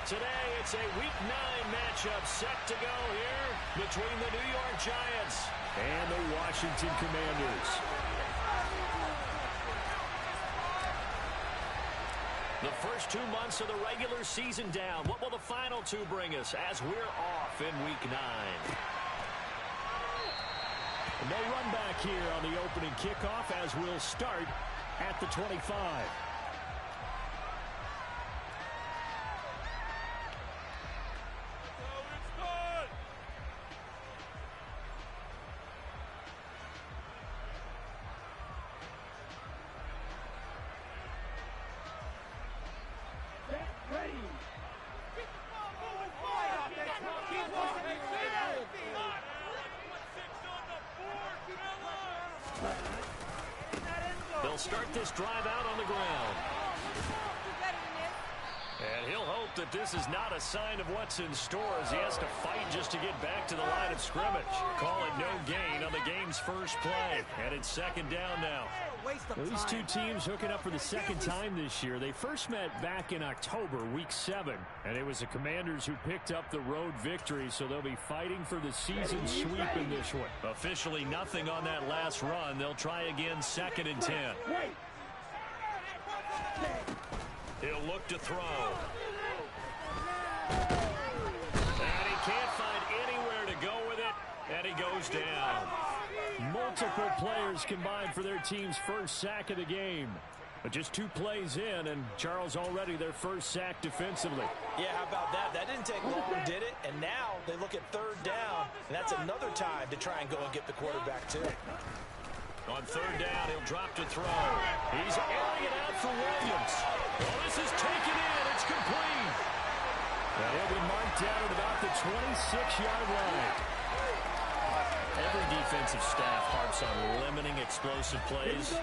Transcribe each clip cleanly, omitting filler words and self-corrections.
Today, it's a Week 9 matchup set to go here between the New York Giants and the Washington Commanders. The first 2 months of the regular season down. What will the final 2 bring us as we're off in Week 9? No run back here on the opening kickoff as we'll start at the 25. They'll start this drive out on the ground. And he'll hope that this is not a sign of what's in store as he has to fight just to get back to the line of scrimmage. Call it no gain on the game's first play. And it's second down now. Well, these two teams hooking up for the second time this year. They first met back in October, Week 7. And it was the Commanders who picked up the road victory, so they'll be fighting for the season sweep in this one. Officially nothing on that last run. They'll try again, 2nd and 10. He'll look to throw. And he can't find anywhere to go with it, and he goes down. Multiple players combined for their team's first sack of the game. But just 2 plays in, and Charles already their first sack defensively. Yeah, how about that? That didn't take long, did it? And now they look at 3rd down, and that's another time to try and go and get the quarterback, too. On 3rd down, he'll drop to throw. He's airing it out for Williams. Well, this is taken in. It's complete. And he'll be marked down at about the 26-yard line. Every defensive staff harps on limiting explosive plays.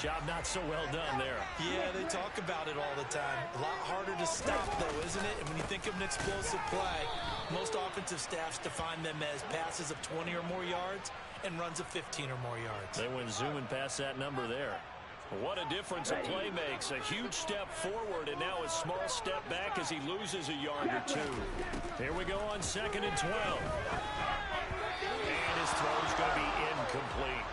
Job not so well done there. Yeah, they talk about it all the time. A lot harder to stop, though, isn't it? And when you think of an explosive play, most offensive staffs define them as passes of 20 or more yards and runs of 15 or more yards. They went zooming past that number there. What a difference a play makes. A huge step forward and now a small step back as he loses a yard or 2. Here we go on 2nd and 12. And his throw's going to be incomplete.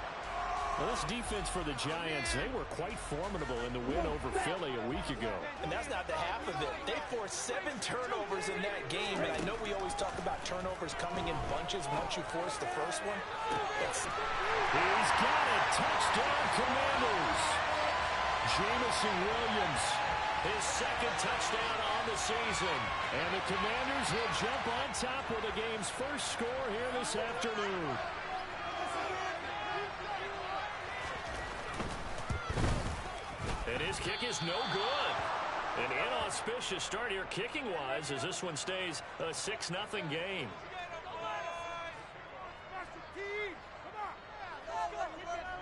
Well, this defense for the Giants, they were quite formidable in the win over Philly a week ago. And that's not the half of it. They forced 7 turnovers in that game, and I know we always talk about turnovers coming in bunches once you force the first one. He's got it. Touchdown, Commanders. Jamison Williams, his 2nd touchdown on the season. And the Commanders will jump on top with the game's first score here this afternoon. And his kick is no good. An inauspicious start here kicking-wise as this one stays a 6-0 game.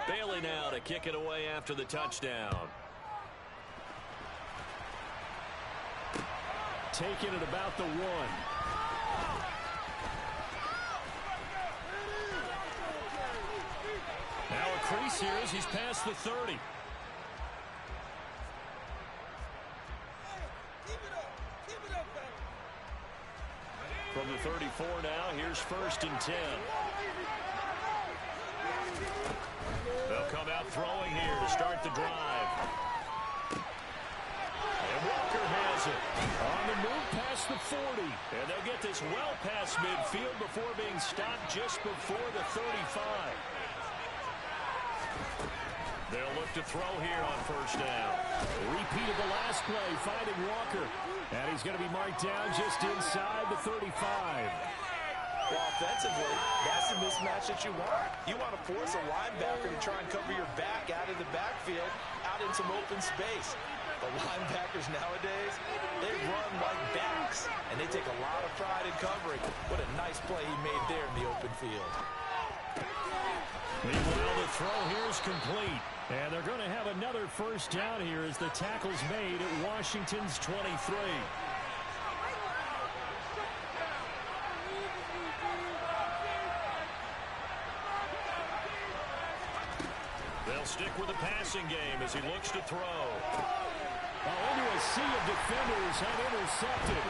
Bailey now to kick it away after the touchdown. Taking it about the 1. Now a crease here as he's past the 30. From the 34 now, here's 1st and 10. They'll come out throwing here to start the drive. And Walker has it. On the move past the 40. And they'll get this well past midfield before being stopped just before the 35. They'll look to throw here on 1st down. Repeat of the last play, finding Walker. And he's going to be marked down just inside the 35. Well, offensively, that's the mismatch that you want. You want to force a linebacker to try and cover your back out of the backfield, out in some open space. The linebackers nowadays, they run like backs, and they take a lot of pride in covering. What a nice play he made there in the open field. Meanwhile, the throw here is complete. And they're going to have another 1st down here as the tackle's made at Washington's 23. They'll stick with the passing game as he looks to throw. Into a sea of defenders had intercepted.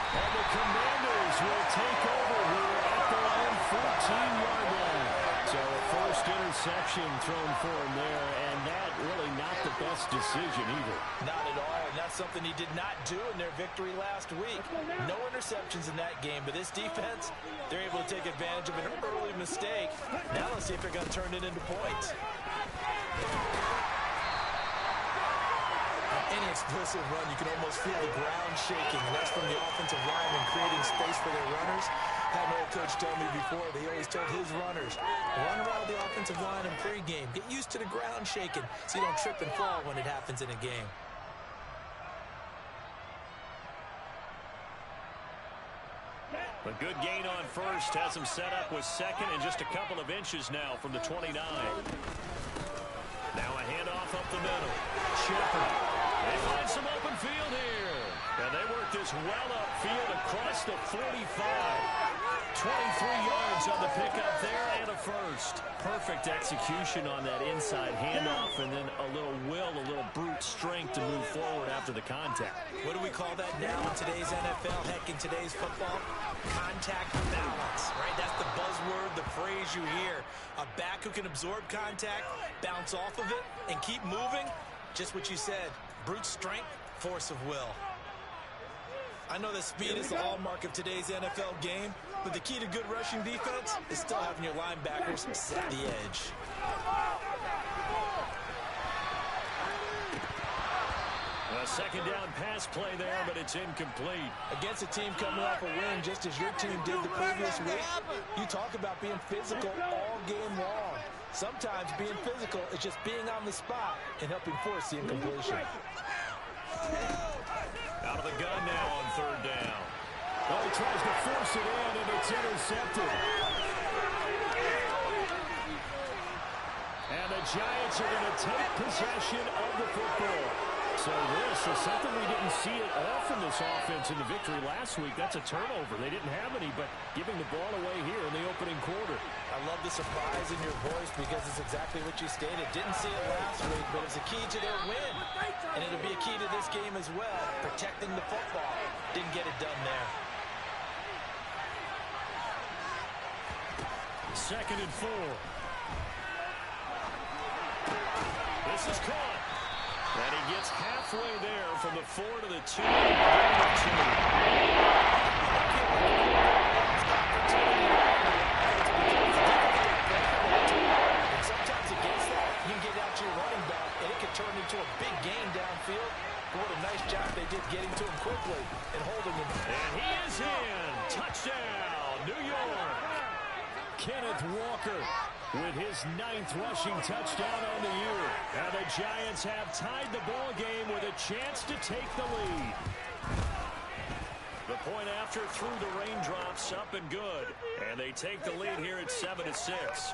And the Commanders will take over here at their own 14-yard line. So a first interception thrown for him there, and that really not the best decision either. Not at all, and that's something he did not do in their victory last week. No interceptions in that game, but this defense, they're able to take advantage of an early mistake. Now let's see if they're going to turn it into points. Any explosive run, you can almost feel the ground shaking, and that's from the offensive linemen creating space for their runners. I had an old coach tell me before, they always told his runners, run around the offensive line in pregame. Get used to the ground shaking so you don't trip and fall when it happens in a game. A good gain on first has him set up with second and just a couple of inches now from the 29. Now a handoff up the middle. Shepard. They find some open field here. And they work this well upfield across the 45. 23 yards on the pickup there and a first. Perfect execution on that inside handoff, and then a little will, a little brute strength to move forward after the contact. What do we call that now in today's NFL? Heck, in today's football? Contact balance, right? That's the buzzword, the phrase you hear. A back who can absorb contact, bounce off of it, and keep moving. Just what you said. Brute strength, force of will. I know that speed is the hallmark of today's NFL game, but the key to good rushing defense is still having your linebackers set the edge. A second down pass play there, but it's incomplete. Against a team coming off a win just as your team did the previous week, you talk about being physical all game long. Sometimes being physical is just being on the spot and helping force the incompletion. Out of the gun now on third down. Oh, he tries to force it in, and it's intercepted. And the Giants are going to take possession of the football. So this is something we didn't see it often, this offense in the victory last week. That's a turnover. They didn't have any, but giving the ball away here in the opening quarter. I love the surprise in your voice because it's exactly what you stated. Didn't see it last week, but it's a key to their win. And it'll be a key to this game as well, protecting the football. Didn't get it done there. Second and 4. This is caught. And he gets halfway there from the 4 to the 2. And sometimes against that, you can get out to your running back, and it can turn into a big gain downfield. But what a nice job they did getting to him quickly and holding him. And he is in. Touchdown, New York. Kenneth Walker with his 9th rushing touchdown on the year. And the Giants have tied the ball game with a chance to take the lead. The point after through the raindrops, up and good. And they take the lead here at 7-6.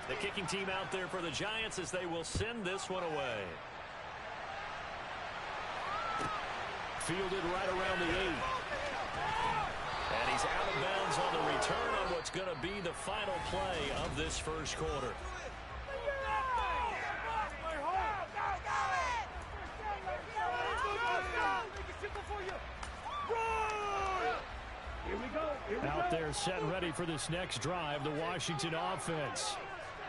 The kicking team out there for the Giants as they will send this one away. Fielded right around the 8. And he's out of bounds on the return on what's going to be the final play of this first quarter. Out there set and ready for this next drive, the Washington offense.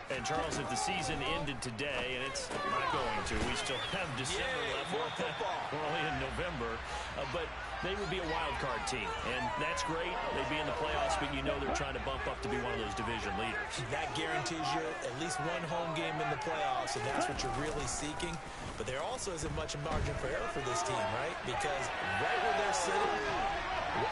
And, Charles, if the season ended today, and it's not going to, we still have December left. We're only in November. But they would be a wild card team, and that's great. They'd be in the playoffs, but you know they're trying to bump up to be one of those division leaders. That guarantees you at least one home game in the playoffs, and that's what you're really seeking. But there also isn't much margin for error for this team, right? Because right where they're sitting,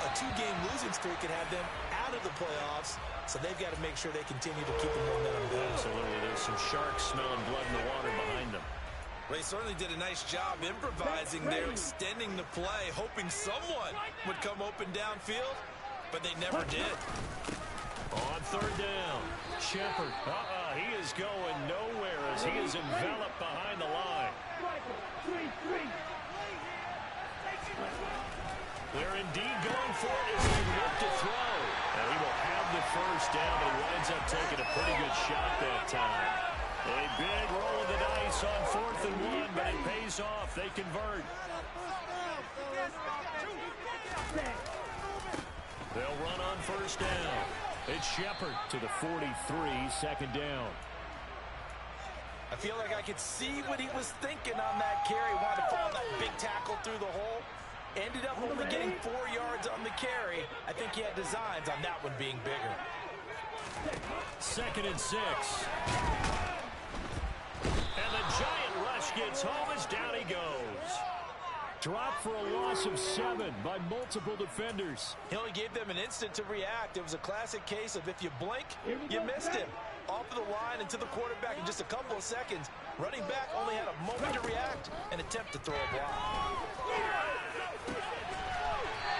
a 2-game losing streak could have them out of the playoffs, so they've got to make sure they continue to keep the momentum going. Absolutely. There's some sharks smelling blood in the water behind them. They certainly did a nice job improvising there, extending the play, hoping someone would come open downfield, but they never did. On third down, Shepard. He is going nowhere as he is enveloped behind the line. They're indeed going for it as they look to throw. And he will have the first down, but he winds up taking a pretty good shot that time. A big roll of the dice on 4th and 1, but it pays off. They convert. They'll run on 1st down. It's Shepard to the 43, 2nd down. I feel like I could see what he was thinking on that carry. Wanted to follow that big tackle through the hole. Ended up only getting 4 yards on the carry. I think he had designs on that one being bigger. 2nd and 6. And the giant rush gets home as down he goes. Dropped for a loss of 7 by multiple defenders. He only gave them an instant to react. It was a classic case of if you blink, you missed him. Off of the line and to the quarterback in just a couple of seconds. Running back only had a moment to react and attempt to throw a block.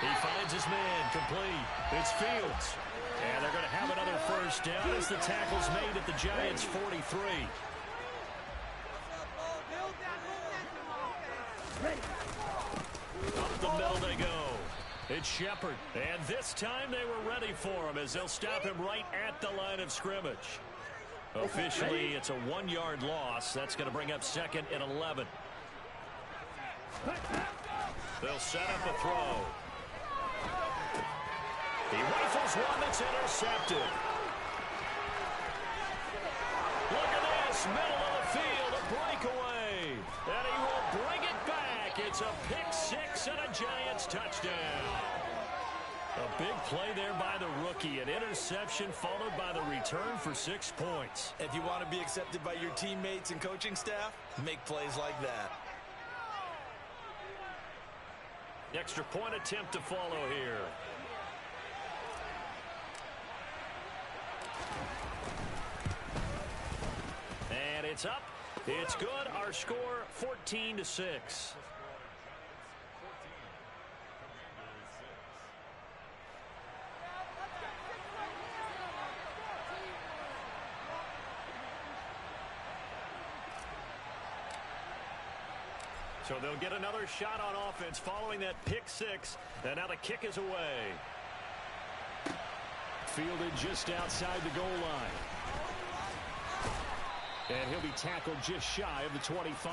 He finds his man complete. It's Fields. And they're going to have another 1st down as the tackle's made at the Giants' 43. Up the middle they go. It's Shepard. And this time they were ready for him as they'll stop him right at the line of scrimmage. Officially, it's a 1-yard loss. That's going to bring up 2nd and 11. They'll set up a throw. He rifles one that's intercepted. Look at this, middle of the field, a breakaway. And he will bring it back. It's a pick 6 and a Giants touchdown. A big play there by the rookie. An interception followed by the return for 6 points. If you want to be accepted by your teammates and coaching staff, make plays like that. Extra point attempt to follow here. And it's up. It's good. Our score 14-6. So they'll get another shot on offense following that pick 6. And now the kick is away. Fielded just outside the goal line. And he'll be tackled just shy of the 25.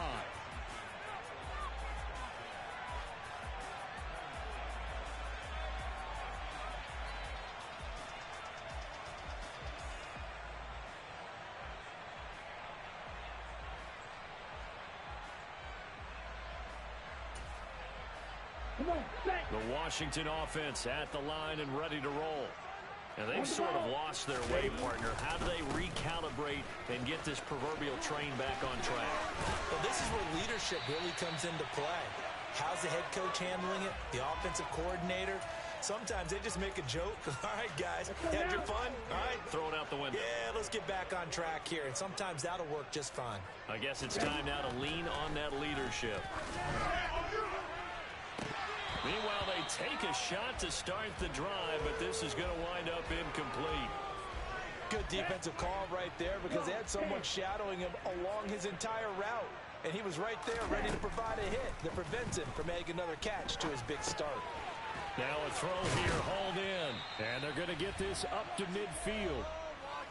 The Washington offense at the line and ready to roll. And they've sort of lost their way, partner. How do they recalibrate and get this proverbial train back on track? Well, this is where leadership really comes into play. How's the head coach handling it? The offensive coordinator? Sometimes they just make a joke. All right, guys, had your fun? All right. Throw it out the window. Yeah, let's get back on track here. And sometimes that'll work just fine. I guess it's time now to lean on that leadership. Meanwhile, they take a shot to start the drive, but this is going to wind up incomplete. Good defensive call right there because they had someone shadowing him along his entire route. And he was right there ready to provide a hit that prevents him from making another catch to his big start. Now a throw here, hauled in. And they're going to get this up to midfield.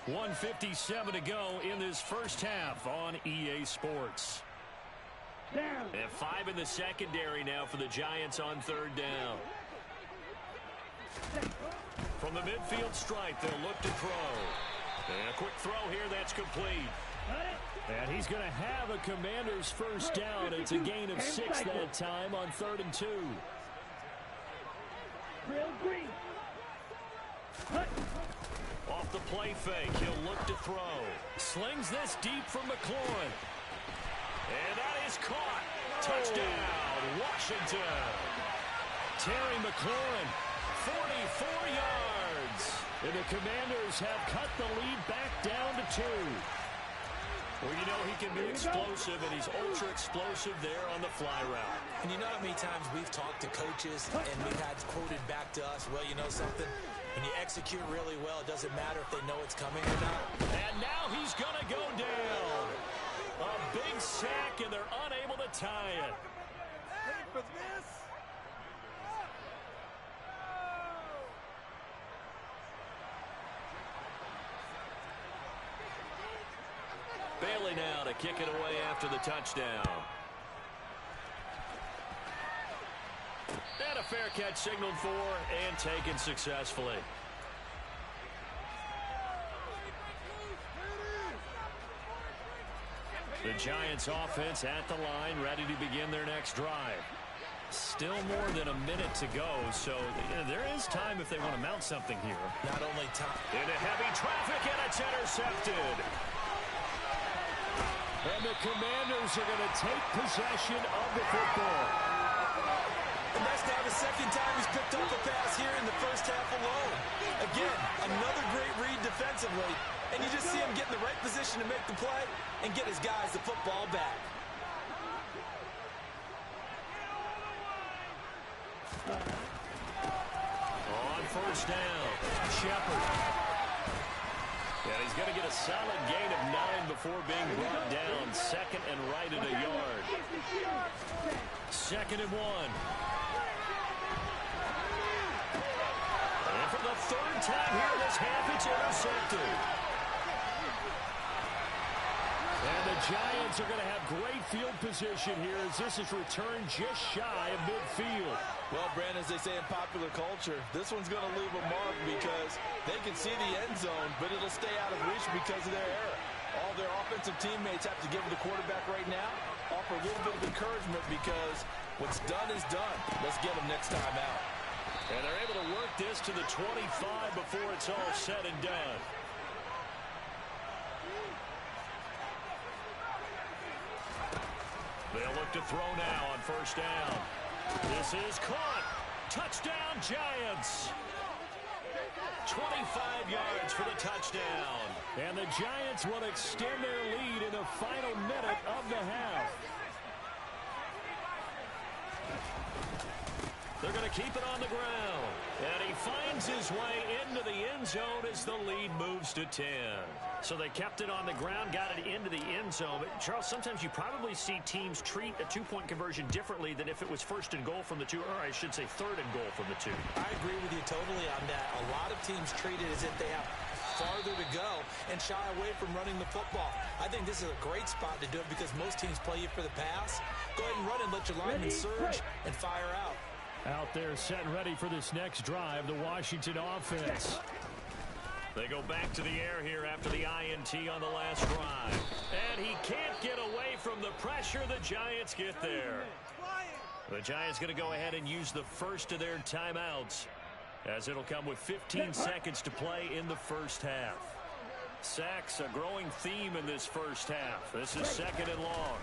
1:57 to go in this first half on EA Sports. And 5 in the secondary now for the Giants on 3rd down. From the midfield stripe, they'll look to throw. And a quick throw here, that's complete. And he's going to have a Commander's first down. It's a gain of 6 that time on 3rd and 2. Off the play fake, he'll look to throw. Slings this deep from McLaurin. And that is caught. Touchdown, Washington. Terry McLaurin, 44 yards. And the Commanders have cut the lead back down to 2. Well, you know he can be explosive, and he's ultra-explosive there on the fly route. And you know how many times we've talked to coaches, and we've had quoted back to us, well, you know something? When you execute really well, it doesn't matter if they know it's coming or not. And now he's going to go down. A big sack, and they're unable to tie it. Ready for this? Bailey Riley now to kick it away after the touchdown. And a fair catch signaled for and taken successfully. The Giants offense at the line, ready to begin their next drive. Still more than a minute to go, so there is time if they want to mount something here. Not only time. Into heavy traffic, and it's intercepted. And the Commanders are going to take possession of the football. And that's now the second time he's picked up a pass here in the first half alone. Again, another great read defensively. And you just see him get in the right position to make the play and get his guys the football back. On first down, Shepard. And he's going to get a solid gain of 9 before being brought down. Second and right at a yard. 2nd and 1. And for the third time here this half, it's intercepted. And the Giants are going to have great field position here as this is returned just shy of midfield. Well, Brandon, as they say in popular culture, this one's going to leave a mark because they can see the end zone, but it'll stay out of reach because of their error. All their offensive teammates have to give the quarterback right now, offer a little bit of encouragement because what's done is done. Let's get them next time out. And they're able to work this to the 25 before it's all said and done. They'll look to throw now on first down. This is caught. Touchdown, Giants. 25 yards for the touchdown. And the Giants will extend their lead in the final minute of the half. They're going to keep it on the ground. And he finds his way into the end zone as the lead moves to 10. So they kept it on the ground, got it into the end zone. But, Charles, sometimes you probably see teams treat a two-point conversion differently than if it was first and goal from the 2, or I should say third and goal from the 2. I agree with you totally on that. A lot of teams treat it as if they have farther to go and shy away from running the football. I think this is a great spot to do it because most teams play you for the pass. Go ahead and run and let your linemen surge and fire out. Out there set and ready for this next drive, the Washington offense. They go back to the air here after the INT on the last drive. And he can't get away from the pressure. The Giants get there. The Giants going to go ahead and use the first of their timeouts, as it'll come with 15 seconds to play in the first half. Sacks, a growing theme in this first half. This is 2nd and long.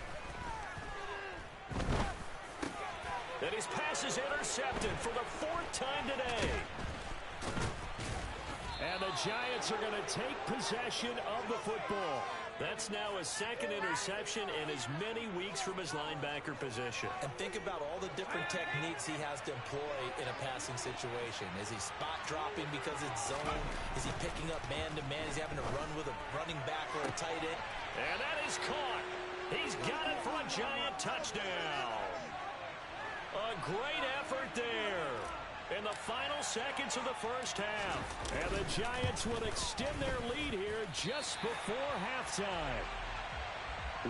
And his pass is intercepted for the 4th time today. And the Giants are going to take possession of the football. That's now a 2nd interception in as many weeks from his linebacker position. And think about all the different techniques he has to employ in a passing situation. Is he spot dropping because it's zone? Is he picking up man-to-man? Is he having to run with a running back or a tight end? And that is caught. He's got it for a Giant touchdown. A great effort there in the final seconds of the first half. And the Giants will extend their lead here just before halftime.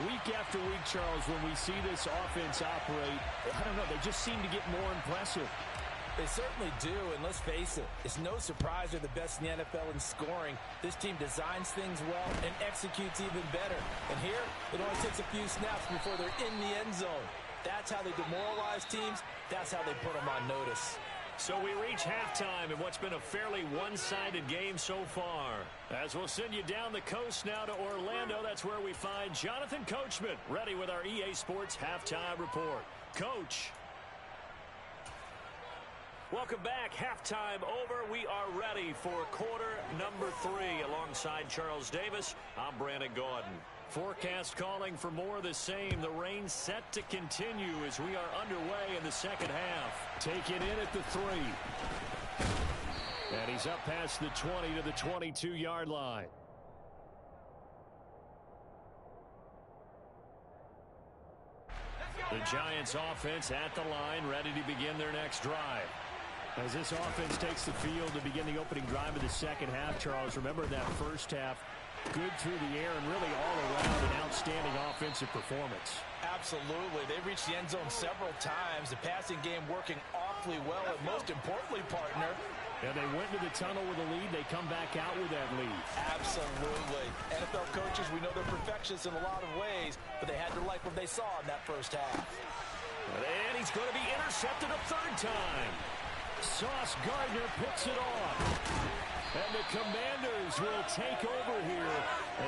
Week after week, Charles, when we see this offense operate, I don't know, they just seem to get more impressive. They certainly do, and let's face it, it's no surprise they're the best in the NFL in scoring. This team designs things well and executes even better. And here, it only takes a few snaps before they're in the end zone. That's how they demoralize teams. That's how they put them on notice. So we reach halftime in what's been a fairly one-sided game so far. As we'll send you down the coast now to Orlando, that's where we find Jonathan Coachman ready with our EA Sports Halftime Report. Coach. Welcome back. Halftime over. We are ready for quarter number 3. Alongside Charles Davis, I'm Brandon Gaudin. Forecast calling for more of the same. The rain set to continue as we are underway in the second half. Take it in at the 3. And he's up past the 20 to the 22-yard line. The Giants offense at the line, ready to begin their next drive. As this offense takes the field to begin the opening drive of the second half, Charles, remember in that first half, Good through the air and really all around an outstanding offensive performance. Absolutely. They reached the end zone several times. The passing game working awfully well. And most importantly, partner, and they went to the tunnel with a lead. They come back out with that lead. Absolutely. NFL coaches, we know they're perfectionists in a lot of ways, but they had to like what they saw in that first half. And he's going to be intercepted a third time. Sauce Gardner picks it off. And the Commanders will take over here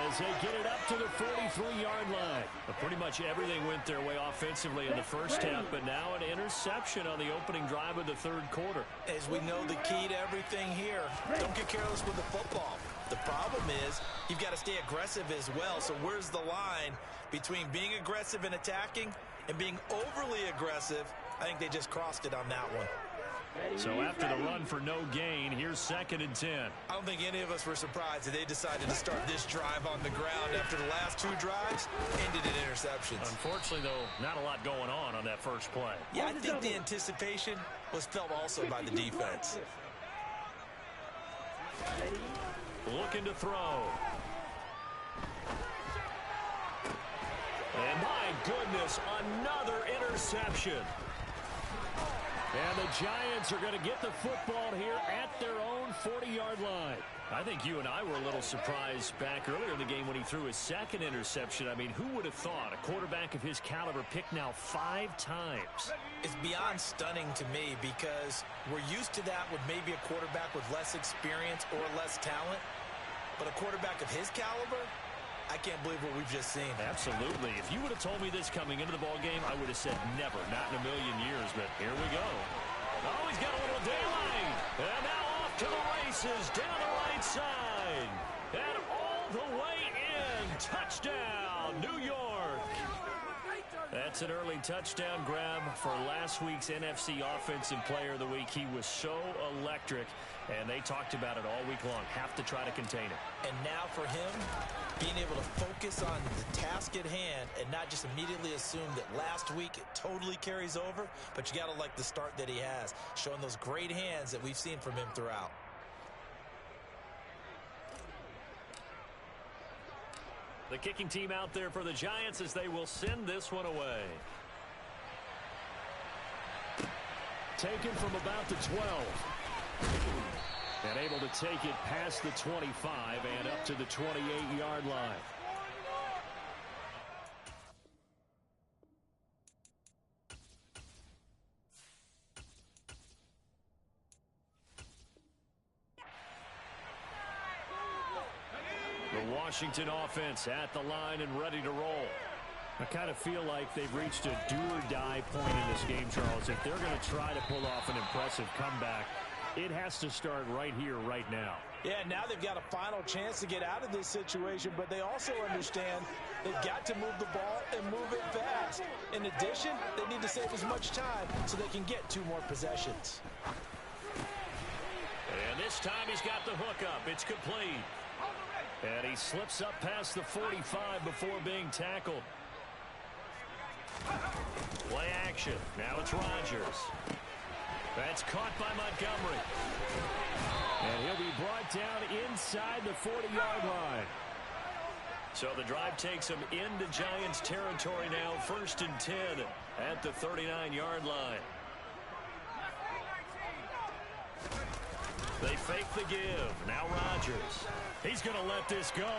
as they get it up to the 43-yard line. But pretty much everything went their way offensively in the first half, but now an interception on the opening drive of the third quarter. As we know, the key to everything here, don't get careless with the football. The problem is you've got to stay aggressive as well. So where's the line between being aggressive and attacking and being overly aggressive? I think they just crossed it on that one. So after the run for no gain, here's 2nd and 10. I don't think any of us were surprised that they decided to start this drive on the ground after the last 2 drives ended in interceptions. Unfortunately, though, not a lot going on that first play. Yeah, I think the anticipation was felt also by the defense. Looking to throw. And my goodness, another interception. And the Giants are going to get the football here at their own 40-yard line. I think you and I were a little surprised back earlier in the game when he threw his 2nd interception. I mean, who would have thought a quarterback of his caliber picked now 5 times? It's beyond stunning to me because we're used to that with maybe a quarterback with less experience or less talent. But a quarterback of his caliber, I can't believe what we've just seen. Absolutely. If you would have told me this coming into the ball game, I would have said never, not in a million years. But here we go. Oh, he's got a little daylight. And now off to the races down the right side. And all the way in. Touchdown, New York. That's an early touchdown grab for last week's NFC Offensive Player of the Week. He was so electric, and they talked about it all week long. Have to try to contain it. And now for him, being able to focus on the task at hand and not just immediately assume that last week it totally carries over, but you got to like the start that he has, showing those great hands that we've seen from him throughout. The kicking team out there for the Giants as they will send this one away. Taken from about the 12. And able to take it past the 25 and up to the 28-yard line. The Washington offense at the line and ready to roll. I kind of feel like they've reached a do-or-die point in this game, Charles. If they're going to try to pull off an impressive comeback, it has to start right here, right now. Yeah, now they've got a final chance to get out of this situation, but they also understand they've got to move the ball and move it fast. In addition, they need to save as much time so they can get 2 more possessions. And this time he's got the hook up. It's complete. And he slips up past the 45 before being tackled. Play action. Now it's Rodgers. That's caught by Montgomery. And he'll be brought down inside the 40-yard line. So the drive takes him into Giants territory now. 1st and 10 at the 39-yard line. They fake the give. Now Rodgers. He's going to let this go.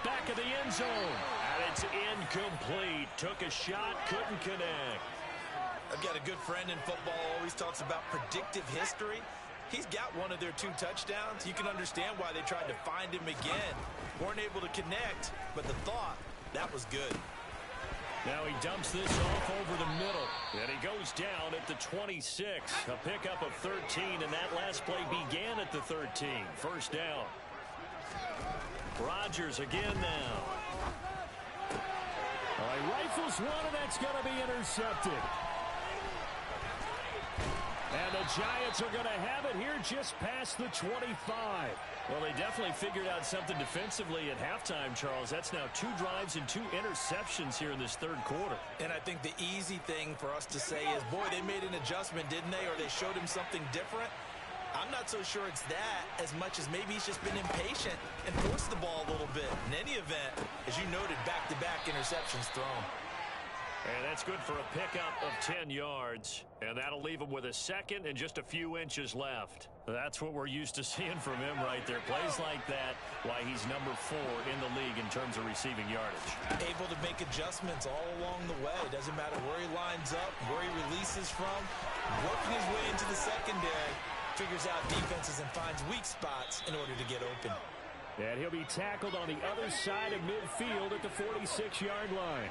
Back of the end zone. And it's incomplete. Took a shot, couldn't connect. I've got a good friend in football, always talks about predictive history. He's got one of their 2 touchdowns. You can understand why they tried to find him again. Weren't able to connect, but the thought, that was good. Now he dumps this off over the middle. And he goes down at the 26. A pickup of 13, and that last play began at the 13. 1st down. Rodgers again now. He rifles one, and that's going to be intercepted. And the Giants are going to have it here just past the 25. Well, they definitely figured out something defensively at halftime, Charles. That's now 2 drives and 2 interceptions here in this third quarter. And I think the easy thing for us to say is, boy, they made an adjustment, didn't they? Or they showed him something different. I'm not so sure it's that as much as maybe he's just been impatient and forced the ball a little bit. In any event, as you noted, back-to-back interceptions thrown. And that's good for a pickup of 10 yards. And that'll leave him with a second and just a few inches left. That's what we're used to seeing from him right there. Plays like that, why he's number 4 in the league in terms of receiving yardage. Able to make adjustments all along the way. Doesn't matter where he lines up, where he releases from. Working his way into the secondary. Figures out defenses and finds weak spots in order to get open. And he'll be tackled on the other side of midfield at the 46-yard line.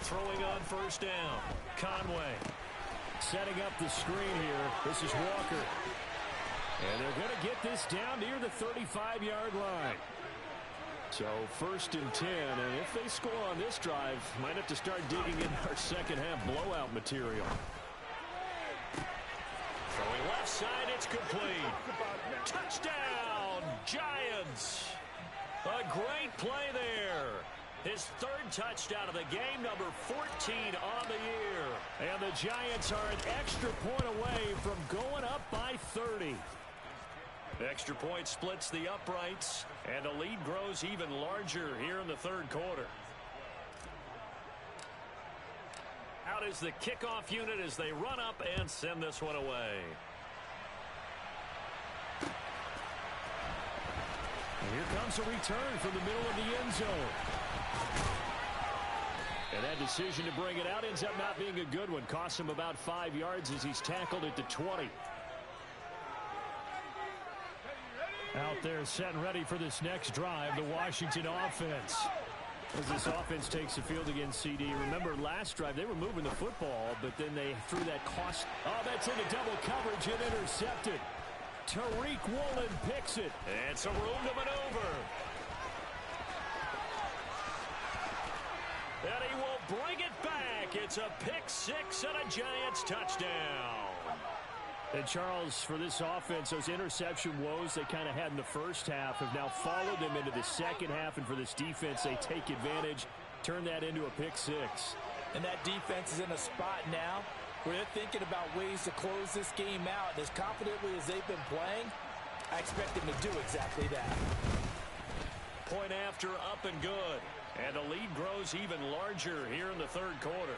Throwing on first down. Conway setting up the screen here. This is Walker. And they're going to get this down near the 35-yard line. So first and 10. And if they score on this drive, might have to start digging in our second half blowout material. Throwing left side, it's complete. Touchdown, Giants. A great play there. His third touchdown of the game, number 14 on the year. And the Giants are an extra point away from going up by 30. Extra point splits the uprights, and the lead grows even larger here in the third quarter. Out is the kickoff unit as they run up and send this one away. And here comes a return from the middle of the end zone. And that decision to bring it out ends up not being a good one. Costs him about 5 yards as he's tackled at the 20. Out there set and ready for this next drive, the Washington offense. As this offense takes the field against CD. Remember last drive they were moving the football, but then they threw that cost. Oh, that's into double coverage and intercepted. Tariq Woolen picks it. And some room to maneuver. And he will bring it back. It's a pick six and a Giants touchdown. And Charles, for this offense, those interception woes they kind of had in the first half have now followed them into the second half. And for this defense, they take advantage, turn that into a pick six. And that defense is in a spot now where they're thinking about ways to close this game out. And as confidently as they've been playing, I expect them to do exactly that. Point after, up and good. And the lead grows even larger here in the third quarter.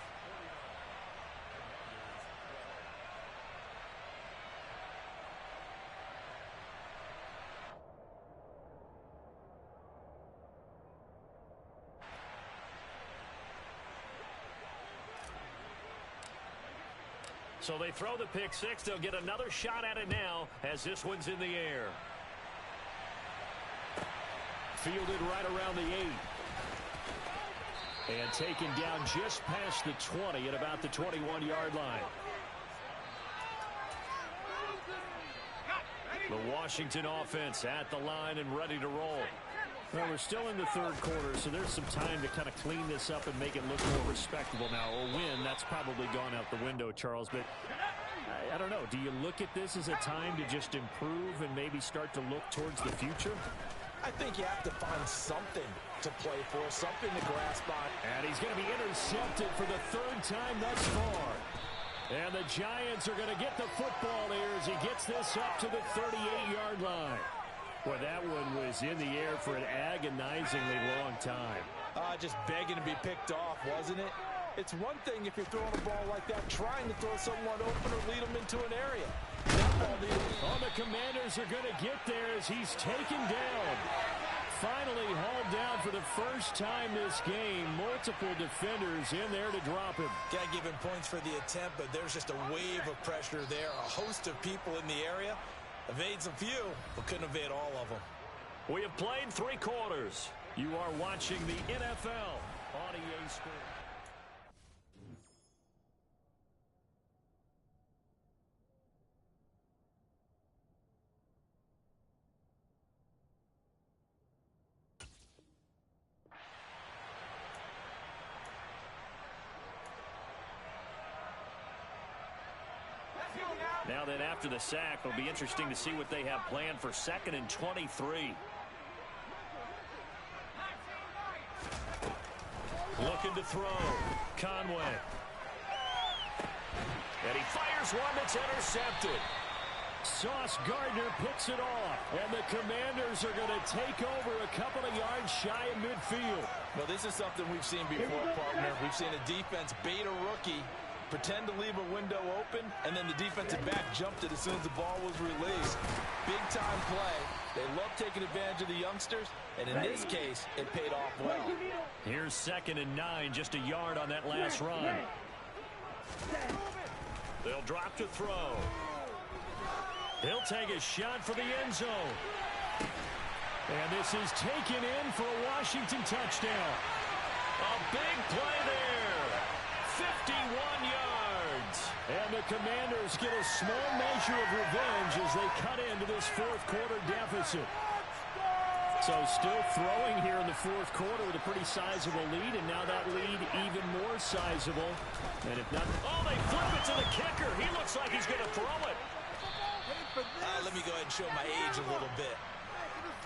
So they throw the pick six. They'll get another shot at it now as this one's in the air. Fielded right around the 8. And taken down just past the 20 at about the 21-yard line. The Washington offense at the line and ready to roll. Well, we're still in the third quarter, so there's some time to kind of clean this up and make it look more respectable now. A win, that's probably gone out the window, Charles. But I don't know. Do you look at this as a time to just improve and maybe start to look towards the future? I think you have to find something to play for, something to grasp on. And he's going to be intercepted for the third time thus far. And the Giants are going to get the football here as he gets this up to the 38-yard line. Boy, that one was in the air for an agonizingly long time. Just begging to be picked off, wasn't it? It's one thing if you're throwing a ball like that, trying to throw someone open or lead them into an area. That ball needed. Oh, the Commanders are going to get there as he's taken down. Finally hauled down for the first time this game. Multiple defenders in there to drop him. Got to give him points for the attempt, but there's just a wave of pressure there. A host of people in the area. Evades a few, but couldn't evade all of them. We have played 3 quarters. You are watching the NFL on EA Sports. Now then, after the sack, it'll be interesting to see what they have planned for 2nd and 23. Looking to throw. Conway. And he fires one that's intercepted. Sauce Gardner picks it off, and the Commanders are going to take over a couple of yards shy of midfield. Well, this is something we've seen before, partner. We've seen a defense bait a rookie, pretend to leave a window open, and then the defensive back jumped it as soon as the ball was released. Big-time play. They love taking advantage of the youngsters, and in this case, it paid off well. Here's 2nd and 9, just a yard on that last run. They'll drop to throw. He'll take a shot for the end zone. And this is taken in for a Washington touchdown. A big play there. 51 yards. And the Commanders get a small measure of revenge as they cut into this fourth quarter deficit. So still throwing here in the fourth quarter with a pretty sizable lead, and now that lead even more sizable. And if not, oh, they flip it to the kicker. He looks like he's going to throw it. Let me go ahead and show my age a little bit.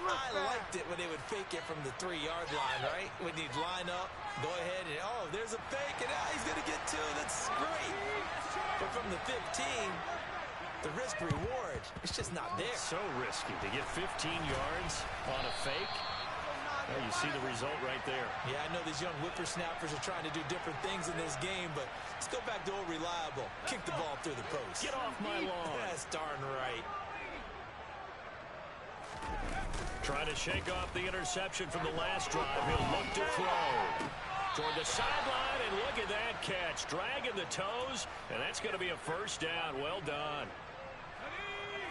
I liked it when they would fake it from the 3-yard line, right? When you'd line up, go ahead and, oh, there's a fake, and he's going to get 2. That's great. But from the 15, the risk-reward, it's just not there. So risky to get 15 yards on a fake. Well, you see the result right there. Yeah, I know these young whippersnappers are trying to do different things in this game, but let's go back to old reliable. Kick the ball through the post. Get off my lawn. That's darn right. Trying to shake off the interception from the last drive. He'll look to throw. Toward the sideline, and look at that catch. Dragging the toes, and that's going to be a first down. Well done.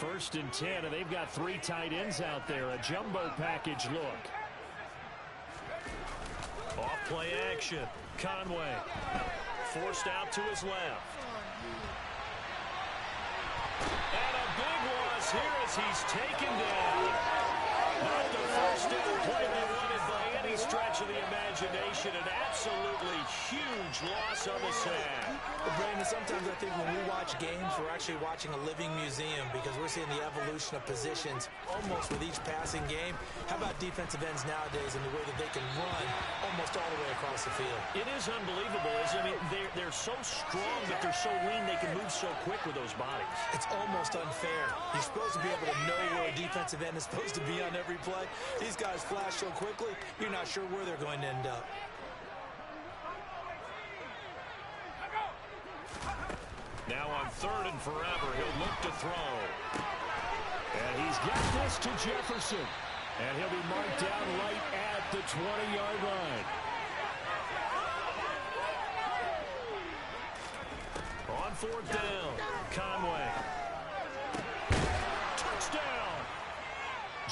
1st and 10, and they've got 3 tight ends out there. A jumbo package look. Off play action. Conway forced out to his left. And a big loss here as he's taken down. Not the first down play they wanted by any stretch of the imagination. An absolutely huge loss on the sack. Well, Brandon, sometimes I think when we watch games, we're actually watching a living museum because we're seeing the evolution of positions almost with each passing game. How about defensive ends nowadays and the way that they can run almost all the way across the field? It is unbelievable, isn't it? I mean, they're so strong, but they're so lean, they can move so quick with those bodies. It's almost unfair. You're supposed to be able to know where a defensive end is supposed to be on every play. These guys flash so quickly, you're not sure where they're going to end up. Now on 3rd and forever, he'll look to throw. And he's got this to Jefferson. And he'll be marked down right at the 20-yard line. On 4th down, Conway. Touchdown!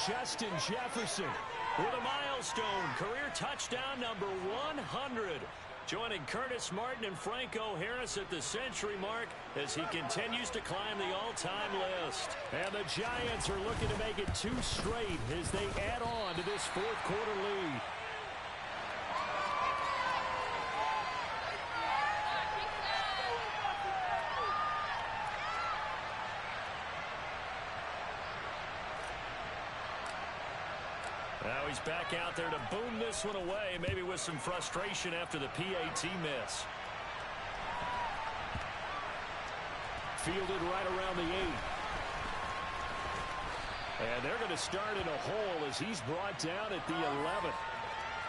Justin Jefferson with a milestone career touchdown number 100. Joining Curtis Martin and Franco Harris at the century mark as he continues to climb the all-time list. And the Giants are looking to make it 2 straight as they add on to this fourth quarter lead. Now he's back out there to boom this one away, maybe with some frustration after the PAT miss. Fielded right around the 8. And they're going to start in a hole as he's brought down at the 11.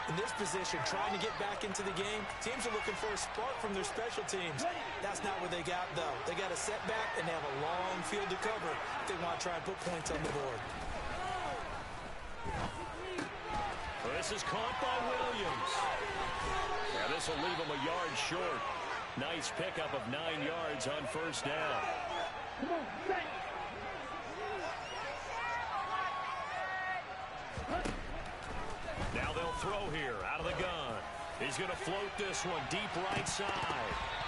In this position, trying to get back into the game, teams are looking for a spark from their special teams. That's not what they got, though. They got a setback, and they have a long field to cover if they want to try and put points on the board. This is caught by Williams. Now this will leave him a yard short. Nice pickup of 9 yards on 1st down. Now they'll throw here out of the gun. He's going to float this one deep right side.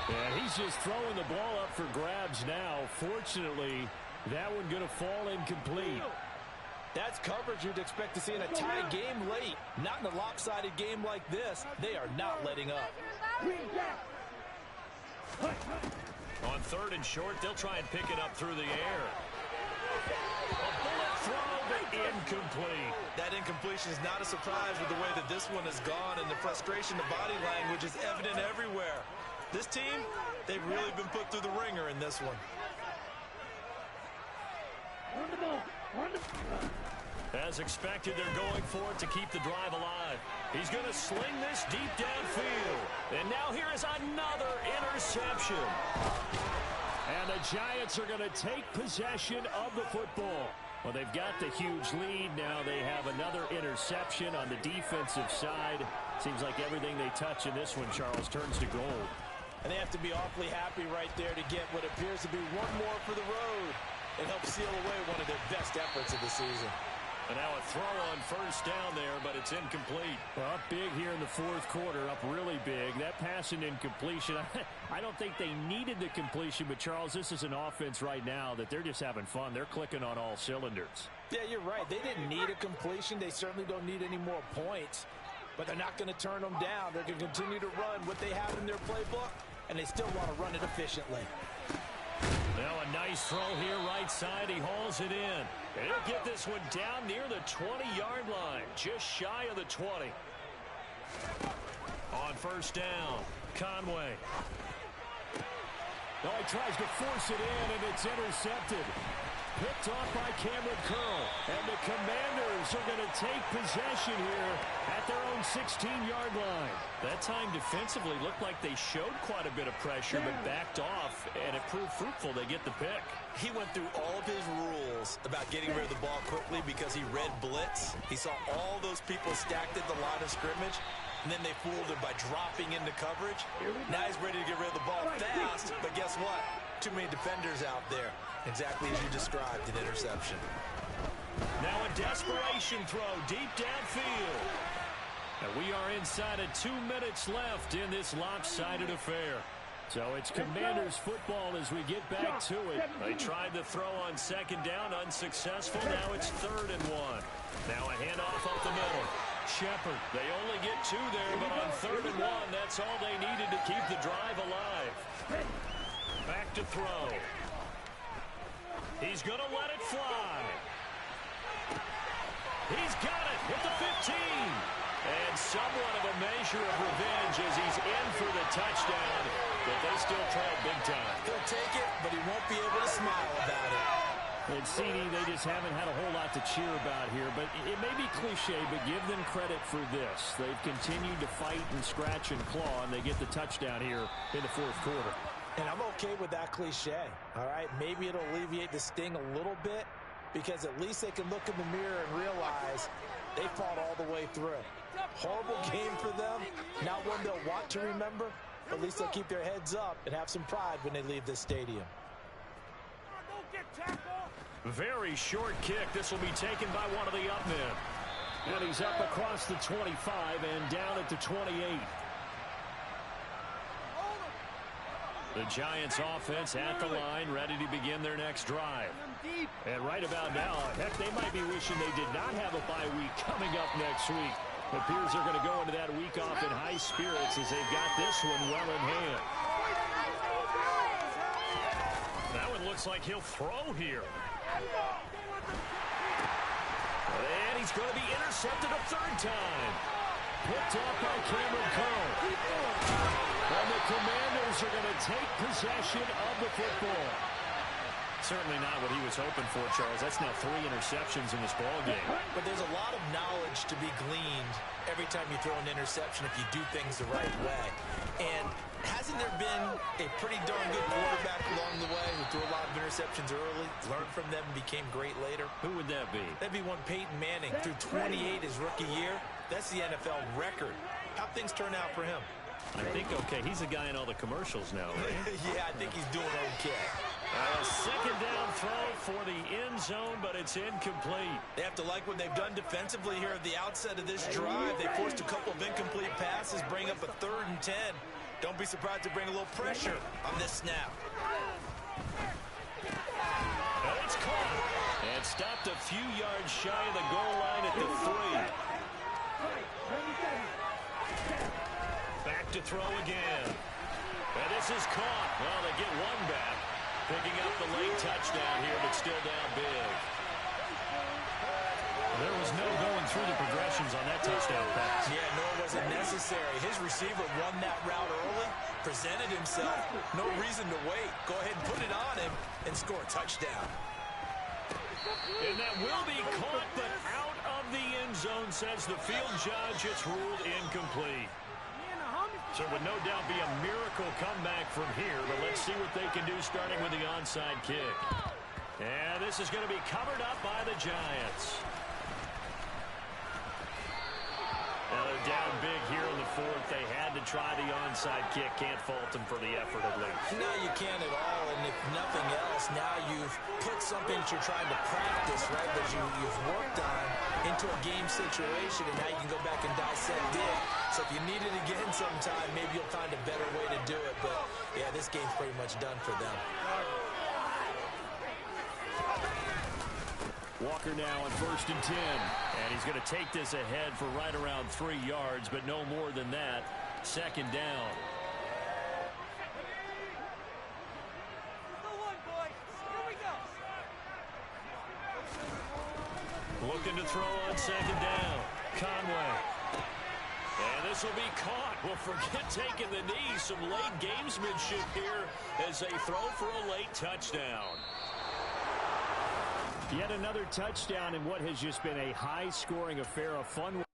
And he's just throwing the ball up for grabs now. Fortunately, that one going to fall incomplete. That's coverage you'd expect to see in a tie game late. Not in a lopsided game like this. They are not letting up. On 3rd and short, they'll try and pick it up through the air. A bullet throw, but incomplete. That incompletion is not a surprise with the way that this one has gone, and the frustration, the body language is evident everywhere. This team, they've really been put through the ringer in this one. As expected, they're going for it to keep the drive alive. He's going to sling this deep downfield. And now here is another interception. And the Giants are going to take possession of the football. Well, they've got the huge lead. Now they have another interception on the defensive side. Seems like everything they touch in this one, Charles, turns to gold. And they have to be awfully happy right there to get what appears to be one more for the road. It helps seal away one of their best efforts of the season. And now a throw on first down there, but it's incomplete. Well, up big here in the fourth quarter, up really big. That pass and incompletion, I don't think they needed the completion, but Charles, this is an offense right now that they're just having fun. They're clicking on all cylinders. Yeah, you're right. They didn't need a completion. They certainly don't need any more points, but they're not going to turn them down. They're going to continue to run what they have in their playbook, and they still want to run it efficiently. Now a nice throw here right side. He hauls it in. And he'll get this one down near the 20-yard line, just shy of the 20. On first down, Conway. Oh, he tries to force it in, and it's intercepted. Picked off by Cameron Curl. And the Commanders are going to take possession here at their own 16-yard line. That time defensively looked like they showed quite a bit of pressure, but backed off, and it proved fruitful. They get the pick. He went through all of his rules about getting rid of the ball quickly because he read blitz. He saw all those people stacked at the line of scrimmage, and then they fooled him by dropping into coverage. Now he's ready to get rid of the ball fast, but guess what? Too many defenders out there. Exactly as you described, an interception. Now a desperation throw deep downfield. And we are inside of 2 minutes left in this lopsided affair. So it's Commanders football as we get back to it. They tried the throw on second down, unsuccessful. Now it's 3rd and 1. Now a handoff up the middle. Shepard, they only get 2 there, but on 3rd and 1, that's all they needed to keep the drive alive. Back to throw. He's going to let it fly. He's got it at the 15. And somewhat of a measure of revenge as he's in for the touchdown, but they still trail big time. He'll take it, but he won't be able to smile about it. And CD, they just haven't had a whole lot to cheer about here, but it may be cliche, but give them credit for this. They've continued to fight and scratch and claw, and they get the touchdown here in the fourth quarter. And I'm okay with that cliche, all right? Maybe it'll alleviate the sting a little bit because at least they can look in the mirror and realize they fought all the way through. Horrible game for them, not one they'll want to remember, but at least they'll keep their heads up and have some pride when they leave this stadium. Very short kick. This will be taken by one of the up men. And he's up across the 25 and down at the 28. The Giants offense at the line, ready to begin their next drive. And right about now, heck, they might be wishing they did not have a bye week coming up next week. It appears they're going to go into that week off in high spirits as they've got this one well in hand. That one looks like he'll throw here. And he's going to be intercepted a 3rd time. Picked off by Cameron Curl. And the Commanders are going to take possession of the football. Certainly not what he was hoping for, Charles. That's now 3 interceptions in this ball game. But there's a lot of knowledge to be gleaned every time you throw an interception if you do things the right way. And hasn't there been a pretty darn good quarterback along the way who threw a lot of interceptions early, learned from them, and became great later? Who would that be? That'd be one Peyton Manning. Threw 28 his rookie year. That's the NFL record. How'd things turn out for him? I think okay. He's a guy in all the commercials now, right? Yeah, I think he's doing okay. A second down throw for the end zone, but it's incomplete. They have to like what they've done defensively here at the outset of this drive. They forced a couple of incomplete passes, bring up a 3rd and 10. Don't be surprised to bring a little pressure on this snap. And it's caught. And stopped a few yards shy of the goal line at the 3. Back to throw again. And this is caught. Well, they get one back. Picking up the late touchdown here, but still down big. There was no going through the progressions on that touchdown pass. Yeah, nor was it necessary. His receiver won that route early, presented himself. No reason to wait. Go ahead and put it on him and score a touchdown. And that will be caught, but out of the end zone, says the field judge. It's ruled incomplete. So it would no doubt be a miracle comeback from here, but let's see what they can do starting with the onside kick. And this is going to be covered up by the Giants. Now they're down big here in the fourth. They had to try the onside kick. Can't fault them for the effort at least. No, you can't at all. And if nothing else, now you've put something that you're trying to practice, right, that you've worked on into a game situation, and now you can go back and dissect it. So if you need it again sometime, maybe you'll find a better way to do it. But, yeah, this game's pretty much done for them. Walker now on 1st and 10. And he's going to take this ahead for right around 3 yards, but no more than that. 2nd down. Looking to throw on 2nd down. Conway. And this will be caught. Well, forget taking the knee. Some late gamesmanship here as they throw for a late touchdown. Yet another touchdown in what has just been a high-scoring affair of fun.